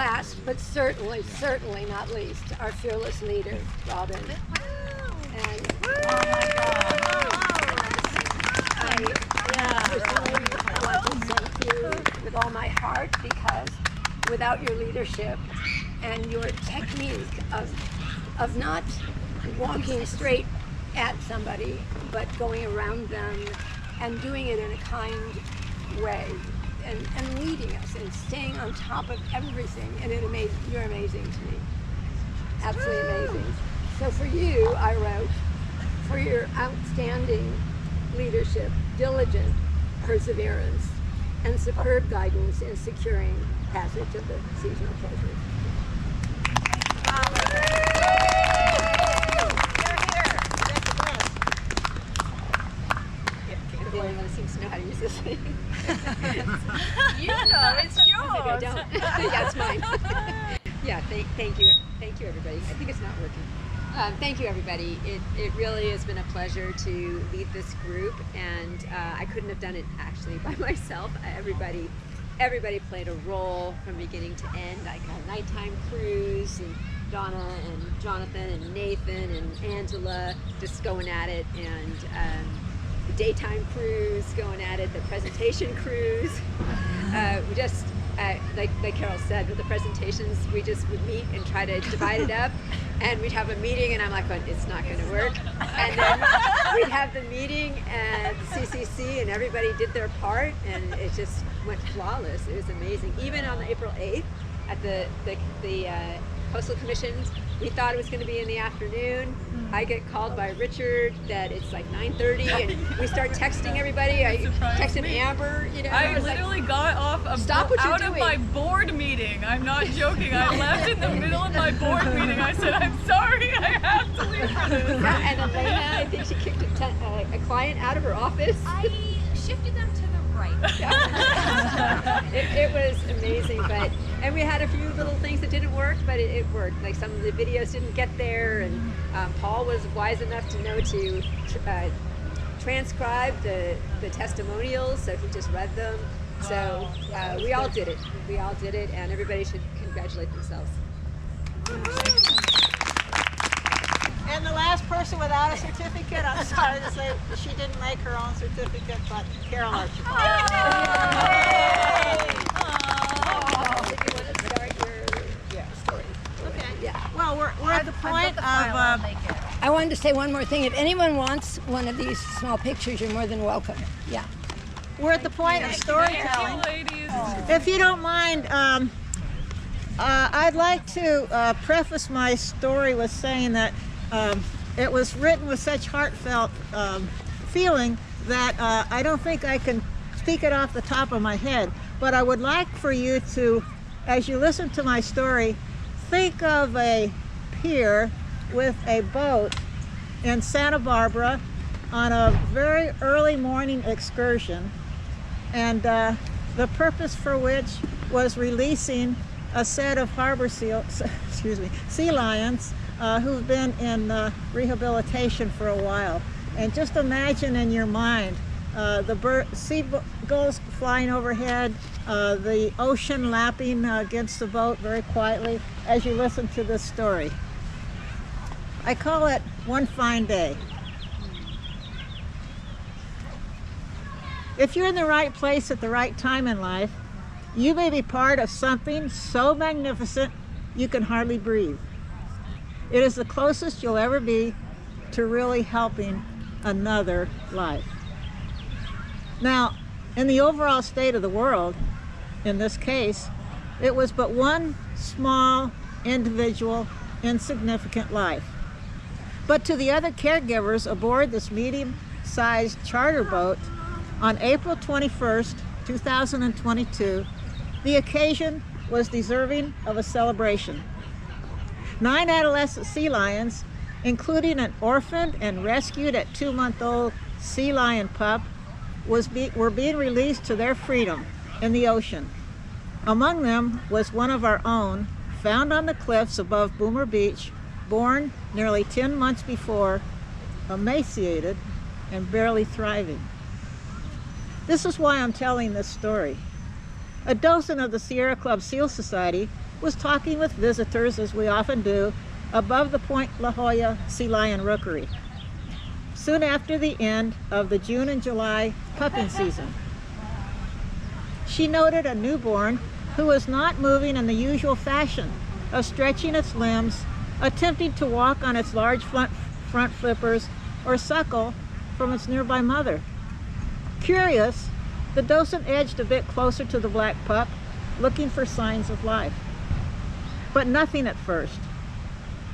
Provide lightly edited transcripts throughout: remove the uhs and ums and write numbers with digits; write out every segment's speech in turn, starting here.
last, but certainly not least, our fearless leader, Robin. And I personally want to thank you with all my heart, because without your leadership and your technique of not walking straight at somebody, but going around them and doing it in a kind way, and leading us and staying on top of everything, and you're amazing to me. Absolutely amazing. So for you, I wrote, for your outstanding leadership, diligent perseverance, and superb guidance in securing passage of the seasonal closure. The only one that seems to know how to use this thing. You know, it's yours. Maybe I don't. Yeah, it's mine. Yeah, thank you, everybody. I think it's not working. Thank you, everybody. It really has been a pleasure to lead this group, and I couldn't have done it actually by myself. Everybody played a role from beginning to end. I got a nighttime cruise, and Donna and Jonathan and Nathan and Angela just going at it, and the daytime cruise going at it, the presentation cruise. We just, like Carol said, with the presentations, we just would meet and try to divide it up, and we'd have a meeting, and I'm like, well, it's not going to work. And then we'd have the meeting at CCC, and everybody did their part, and it just went flawless. It was amazing. Even on April 8th at the Coastal Commission, we thought it was going to be in the afternoon. I get called by Richard that it's like 9:30, and we start texting everybody. I texted Amber, you know. I literally got off out of my board meeting. I'm not joking. I left in the middle of my board meeting. I said, I'm sorry, I have to leave for this. Yeah, and Elena, I think she kicked a client out of her office. I shifted them to the right. It was amazing, and we had a few little things that didn't work, but it worked. Like some of the videos didn't get there, and Paul was wise enough to know to transcribe the testimonials, so he just read them. So we all did it. We all did it, and everybody should congratulate themselves. And the last person without a certificate, I'm sorry to say, she didn't make her own certificate, but Carol Archibald. Did you want to start your story? Okay. Yeah. Well, we're at the point of... I wanted to say one more thing. If anyone wants one of these small pictures, you're more than welcome. Yeah. We're at the point of storytelling. Ladies. If you don't mind, I'd like to preface my story with saying that it was written with such heartfelt feeling that I don't think I can speak it off the top of my head. But I would like for you to, as you listen to my story, think of a pier with a boat in Santa Barbara on a very early morning excursion, and the purpose for which was releasing a set of harbor sea lions who've been in rehabilitation for a while. And just imagine in your mind the seagulls flying overhead, the ocean lapping against the boat very quietly as you listen to this story. I call it One Fine Day. If you're in the right place at the right time in life, you may be part of something so magnificent you can hardly breathe. It is the closest you'll ever be to really helping another life. Now, in the overall state of the world, in this case, it was but one small, individual, insignificant life. But to the other caregivers aboard this medium-sized charter boat, on April 21st, 2022, the occasion was deserving of a celebration. 9 adolescent sea lions, including an orphaned and rescued at 2-month-old sea lion pup, were being released to their freedom in the ocean. Among them was one of our own, found on the cliffs above Boomer Beach, born nearly 10 months before, emaciated and barely thriving. This is why I'm telling this story. A dozen of the Sierra Club Seal Society was talking with visitors, as we often do, above the Point La Jolla Sea Lion Rookery, soon after the end of the June and July pupping season. She noted a newborn who was not moving in the usual fashion of stretching its limbs, attempting to walk on its large front flippers, or suckle from its nearby mother. Curious, the docent edged a bit closer to the black pup, looking for signs of life. But nothing at first.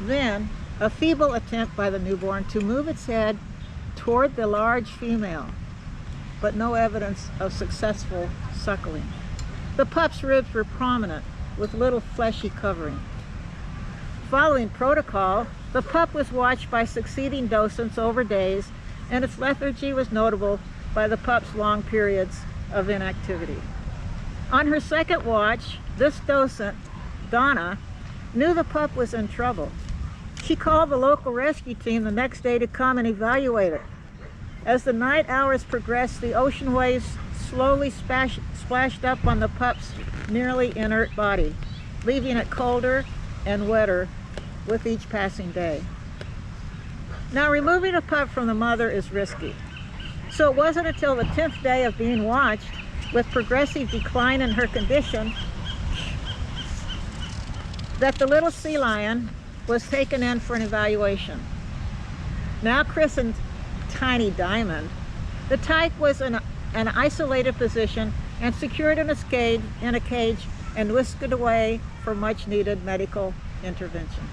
Then, a feeble attempt by the newborn to move its head toward the large female, but no evidence of successful suckling. The pup's ribs were prominent, with little fleshy covering. Following protocol, the pup was watched by succeeding docents over days, and its lethargy was notable by the pup's long periods of inactivity. On her second watch, this docent, Donna, knew the pup was in trouble. She called the local rescue team the next day to come and evaluate it. As the night hours progressed, the ocean waves slowly splashed up on the pup's nearly inert body, leaving it colder and wetter with each passing day. Now, removing a pup from the mother is risky. So it wasn't until the 10th day of being watched, with progressive decline in her condition, that the little sea lion was taken in for an evaluation. Now christened Tiny Diamond, the tyke was in an isolated position and secured in a cage and whisked away for much needed medical intervention.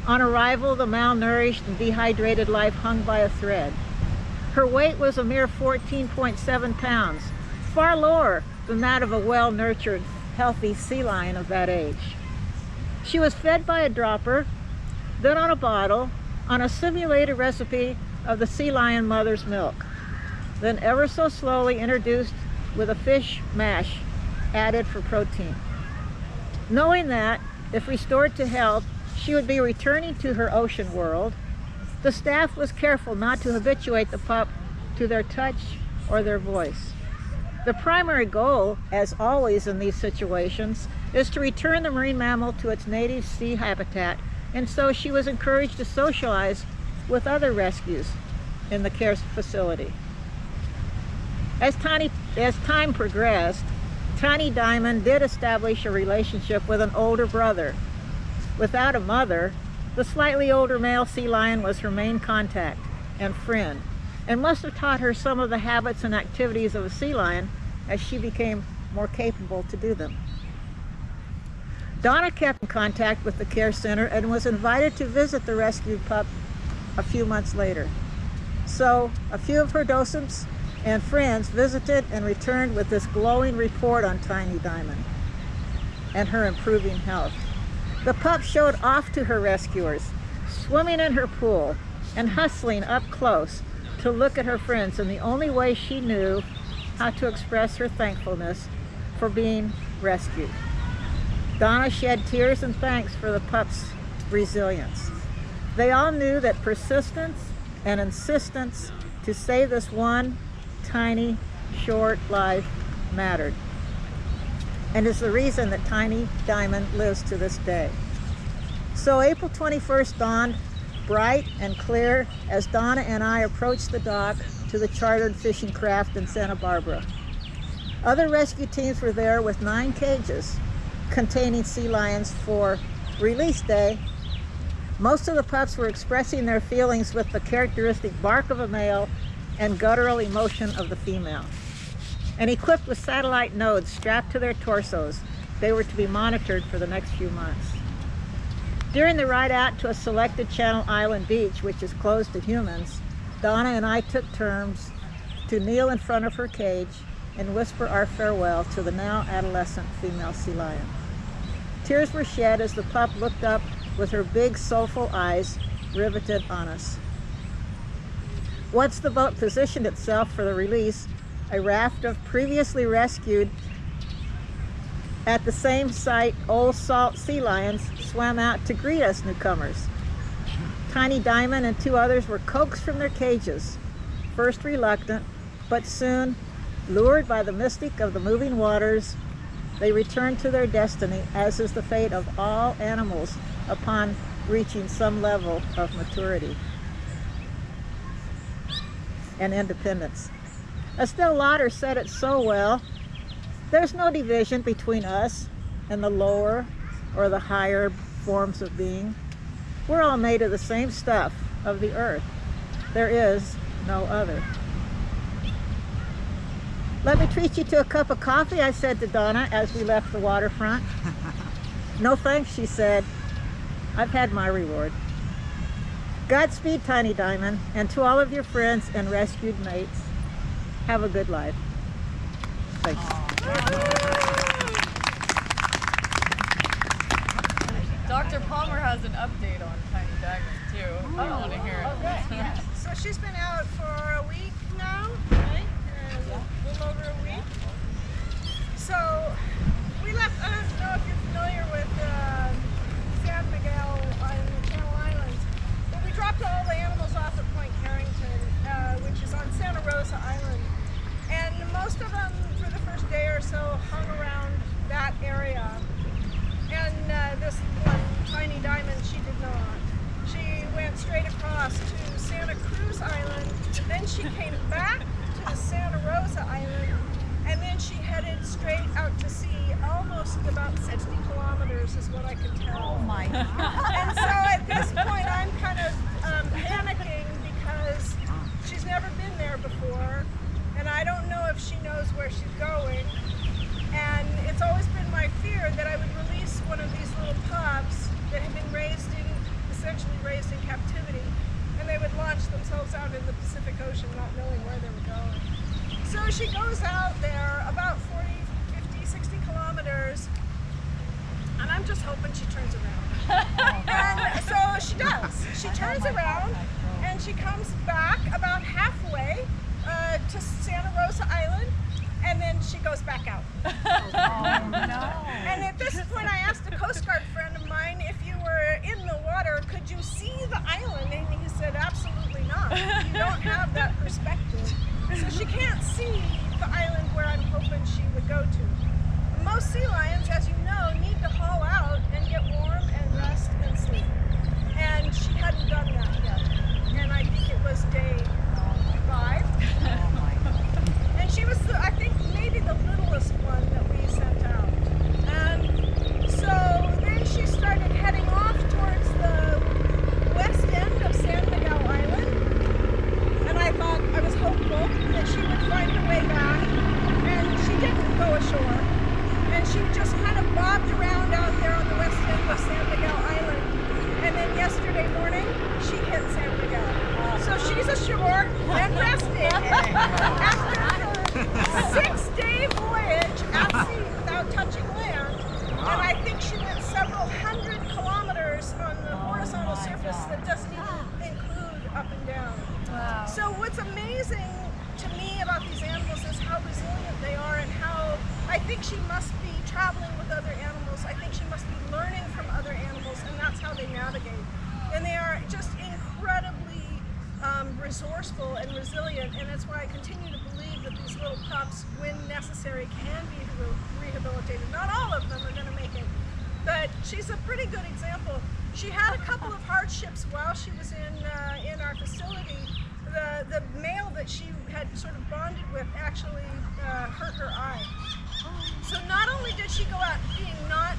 On arrival, the malnourished and dehydrated life hung by a thread. Her weight was a mere 14.7 pounds, far lower than that of a well-nurtured, healthy sea lion of that age. She was fed by a dropper, then on a bottle, on a simulated recipe of the sea lion mother's milk, then ever so slowly introduced with a fish mash added for protein. Knowing that, if restored to health, she would be returning to her ocean world, the staff was careful not to habituate the pup to their touch or their voice. The primary goal, as always in these situations, is to return the marine mammal to its native sea habitat, and so she was encouraged to socialize with other rescues in the care facility. As time progressed, Tiny Diamond did establish a relationship with an older brother. Without a mother, the slightly older male sea lion was her main contact and friend, and must have taught her some of the habits and activities of a sea lion as she became more capable to do them. Donna kept in contact with the care center and was invited to visit the rescued pup a few months later. So a few of her docents and friends visited and returned with this glowing report on Tiny Diamond and her improving health. The pup showed off to her rescuers, swimming in her pool and hustling up close to look at her friends in the only way she knew how to express her thankfulness for being rescued. Donna shed tears and thanks for the pup's resilience. They all knew that persistence and insistence to save this one tiny, short life mattered, and is the reason that Tiny Diamond lives to this day. So April 21st dawned bright and clear as Donna and I approached the dock to the chartered fishing craft in Santa Barbara. Other rescue teams were there with 9 cages containing sea lions for release day. Most of the pups were expressing their feelings with the characteristic bark of a male and guttural emotion of the female. And equipped with satellite nodes strapped to their torsos, they were to be monitored for the next few months. During the ride out to a selected Channel Island beach, which is closed to humans, Donna and I took turns to kneel in front of her cage and whisper our farewell to the now adolescent female sea lion. Tears were shed as the pup looked up with her big soulful eyes riveted on us. Once the boat positioned itself for the release, a raft of previously rescued at the same site old salt sea lions swam out to greet us newcomers. Tiny Diamond and 2 others were coaxed from their cages, first reluctant, but soon lured by the mystic of the moving waters They return to their destiny, as is the fate of all animals upon reaching some level of maturity and independence. Estelle Lauder said it so well: there's no division between us and the lower or the higher forms of being. We're all made of the same stuff of the earth. There is no other. Let me treat you to a cup of coffee, I said to Donna as we left the waterfront. No thanks, she said. I've had my reward. Godspeed, Tiny Diamond, and to all of your friends and rescued mates, have a good life. Thanks. Dr. Palmer has an update on Tiny Diamond too. I want to hear it. So she's been out for a week now, right? A little over a week. So we left, I don't know if you're familiar with San Miguel and the Channel Islands, but we dropped all the animals off at Point Carrington, which is on Santa Rosa Island. And most of them, for the first day or so, hung around that area. And this one, Tiny Diamond, she did not. She went straight across to Santa Cruz Island, then she came back to Santa Rosa Island, and then she headed straight out to sea, almost about 60 kilometers is what I can tell. Oh my God. And so at this point I'm kind of panicking because she's never been there before, and I don't know if she knows where she's going. And it's always been my fear that I would release one of these little pups that have been essentially raised in captivity, and they would launch themselves out in the Pacific Ocean not knowing where they were going. So she goes out there about 40, 50, 60 kilometers, and I'm just hoping she turns around. And so she does. She turns around and she comes back about halfway to Santa Rosa Island, and then she goes back out. Oh, no. And at this point I asked a Coast Guard friend of mine, if you were in the water, could you see the island? And he said, absolutely not. You don't have that perspective. So she can't see the island where I'm hoping she would go to. Most sea lions, as you know, need to haul out and get warm and rest and sleep. And she hadn't done that yet. And I think it was day 5. And she was, I think, maybe the littlest one that we sent out. And so then she started heading off towards the west end of San Miguel Island. And I thought, I was hopeful that she would find her way back. And she didn't go ashore. And she just kind of bobbed around out there on the west end of San Miguel Island. And then yesterday morning, she hit San Miguel. So she's ashore and resting after her 6-day voyage at sea without touching land. And I think she went several hundred kilometers on the horizontal surface that doesn't even include up and down. Wow. So what's amazing to me about these animals is how resilient they are, and how I think she must be traveling with other animals. I think she must be learning from other animals, and that's how they navigate. And they are just incredibly resourceful and resilient, and that's why I continue to believe that these little pups, when necessary, can be rehabilitated. Not all of them are going to make it, but she's a pretty good example. She had a couple of hardships while she was in our facility. The male that she had sort of bonded with actually hurt her eye. So not only did she go out being not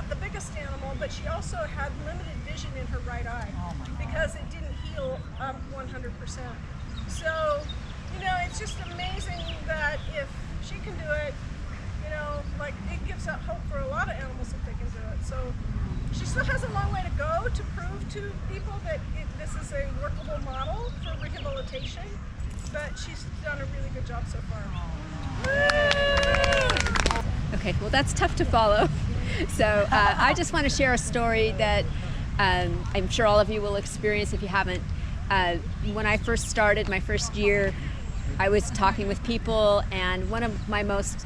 the biggest animal, but she also had limited vision in her right eye because it didn't heal 100%. So, it's just amazing that if she can do it, it gives out hope for a lot of animals if they can do it. So she still has a long way to go to prove to people that this is a workable model for rehabilitation, but she's done a really good job so far. Okay, well that's tough to follow. So I just want to share a story that I'm sure all of you will experience if you haven't. When I first started my first year, I was talking with people, and one of my most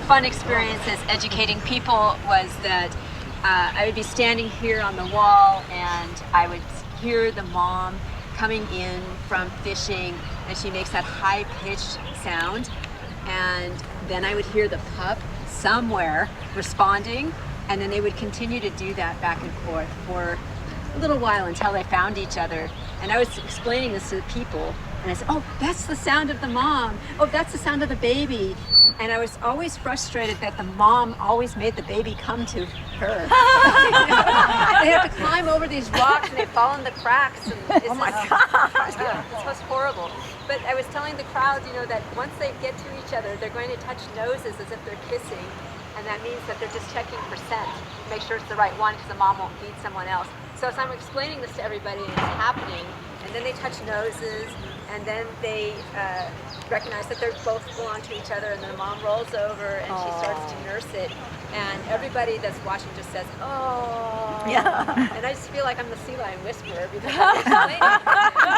fun experiences educating people was that I would be standing here on the wall, and I would hear the mom coming in from fishing, and she makes that high-pitched sound. and then I would hear the pup somewhere responding, and then they would continue to do that back and forth for a little while until they found each other. And I was explaining this to the people, and I said, oh, that's the sound of the mom. Oh, that's the sound of the baby. And I was always frustrated that the mom always made the baby come to her. They have to climb over these rocks and they fall in the cracks. And it's oh my gosh. Yeah, it's just horrible. But I was telling the crowd, that once they get to each other, they're going to touch noses as if they're kissing. And that means that they're just checking percent, make sure it's the right one because the mom won't beat someone else. So as I'm explaining this to everybody and it's happening, and then they touch noses, and then they recognize that they both belong to each other, and the mom rolls over and she starts to nurse it, and everybody that's watching just says, oh. Yeah. And I just feel like I'm the sea lion whisperer because I'm explaining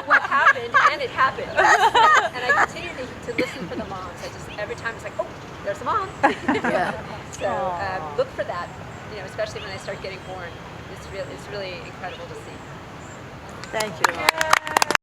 what happened, and it happened. And I continue to listen for the moms. Every time it's like, oh, there's a mom. Yeah. So look for that, especially when they start getting born. It's really incredible to see. Thank you.